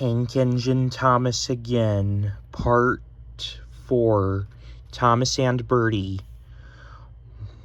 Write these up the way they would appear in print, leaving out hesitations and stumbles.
Tank Engine Thomas again. Part 4. Thomas and Bertie.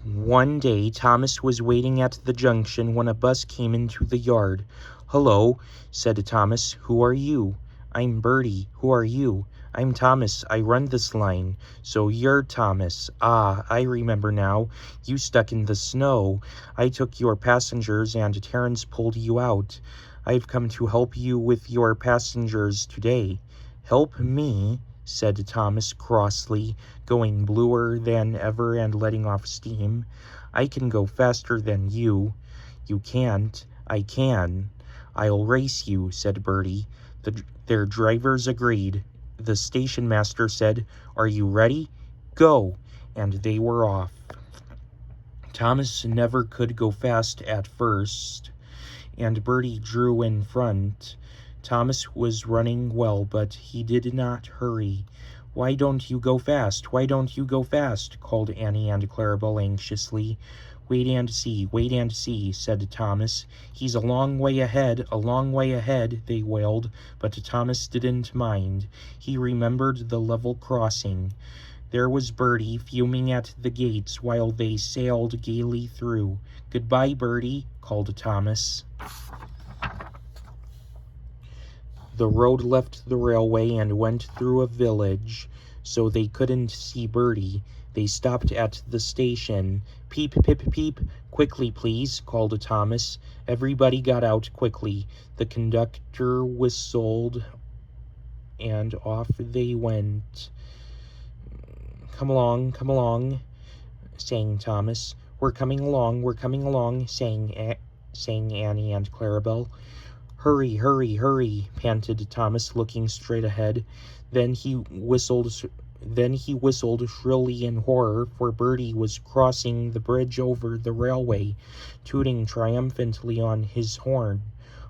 One day, Thomas was waiting at the junction when a bus came into the yard. "Hello," said Thomas. "Who are you?" "I'm Bertie. Who are you?" "I'm Thomas. I run this line." "So you're Thomas. Ah, I remember now. You stuck in the snow. I took your passengers and Terence pulled you out. I've come to help you with your passengers today." "Help me?" said Thomas crossly, going bluer than ever and letting off steam. "I can go faster than you." "You can't." "I can." "I'll race you," said Bertie. Their drivers agreed. The station master said, "Are you ready? Go!" And they were off. Thomas never could go fast at first, and Bertie drew in front. Thomas was running well, but he did not hurry. "Why don't you go fast? Why don't you go fast?" called Annie and Clarabelle anxiously. Wait and see," said Thomas. "He's a long way ahead, they wailed, but Thomas didn't mind. He remembered the level crossing. There was Bertie fuming at the gates while they sailed gaily through. "Goodbye, Bertie," called Thomas. The road left the railway and went through a village, so they couldn't see Bertie. They stopped at the station. "Peep, pip, peep, quickly please," called Thomas. Everybody got out quickly. The conductor whistled, and off they went. Come along," sang Thomas. We're coming along," sang Annie and Clarabelle. Hurry, panted Thomas, looking straight ahead. Then he whistled shrilly in horror, for Bertie was crossing the bridge over the railway, tooting triumphantly on his horn.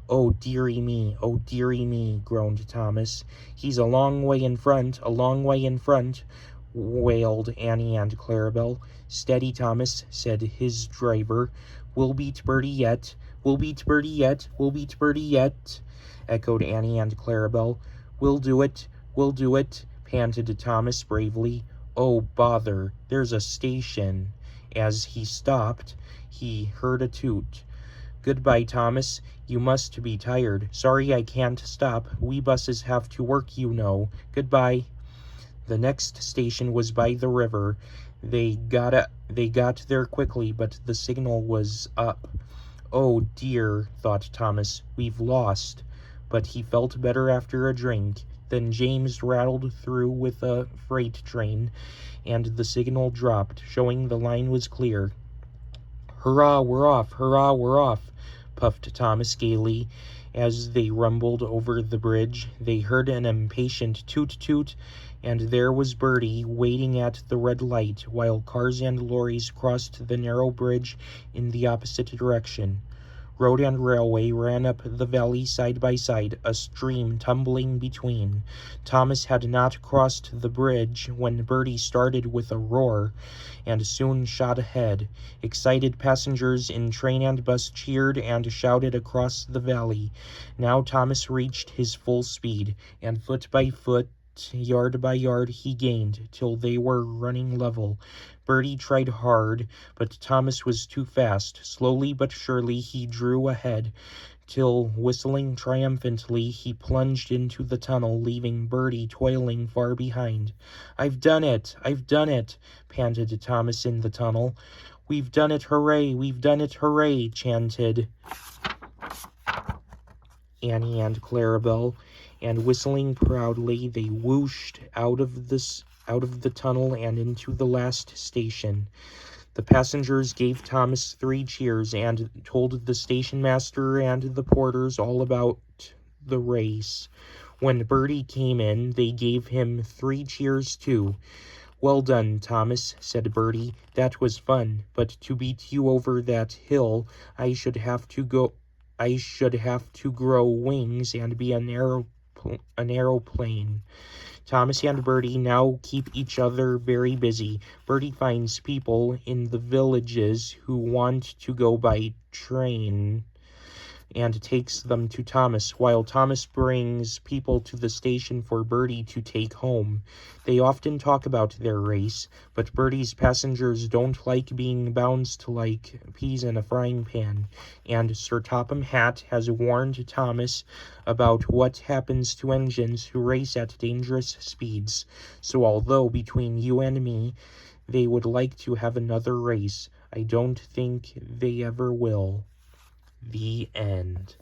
Oh, dearie me," groaned Thomas. "He's a long way in front, wailed Annie and Clarabelle. "Steady, Thomas," said his driver. We'll beat Bertie yet, echoed Annie and Clarabelle. We'll do it, panted Thomas bravely. "Oh, bother, there's a station." As he stopped, he heard a toot. "Goodbye, Thomas. You must be tired. Sorry I can't stop. We buses have to work, you know. Goodbye." The next station was by the river. They got there quickly, but the signal was up. "Oh dear," thought Thomas, "we've lost." But he felt better after a drink. Then James rattled through with a freight train, and the signal dropped, showing the line was clear. Hurrah, we're off, puffed Thomas gaily. As they rumbled over the bridge, they heard an impatient toot-toot, and there was Bertie waiting at the red light, while cars and lorries crossed the narrow bridge in the opposite direction. Road and railway ran up the valley side by side, a stream tumbling between. Thomas had not crossed the bridge when Bertie started with a roar, and soon shot ahead. Excited passengers in train and bus cheered and shouted across the valley. Now Thomas reached his full speed, and foot by foot, yard by yard, he gained, till they were running level. Bertie tried hard, but Thomas was too fast. Slowly but surely he drew ahead, till, whistling triumphantly, he plunged into the tunnel, leaving Bertie toiling far behind. I've done it, panted Thomas in the tunnel. We've done it, hooray, chanted Annie and Clarabelle, and whistling proudly, they whooshed out of the tunnel and into the last station. The passengers gave Thomas 3 cheers and told the station master and the porters all about the race. When Bertie came in, they gave him 3 cheers too. Well done, Thomas, said Bertie. That was fun, but to beat you over that hill, I should have to grow wings and be an aeroplane. Thomas and Bertie now keep each other very busy. Bertie finds people in the villages who want to go by train. and takes them to Thomas, while Thomas brings people to the station for Bertie to take home. They often talk about their race, but Bertie's passengers don't like being bounced like peas in a frying pan, and Sir Topham Hatt has warned Thomas about what happens to engines who race at dangerous speeds. So although between you and me, they would like to have another race, I don't think they ever will. The end.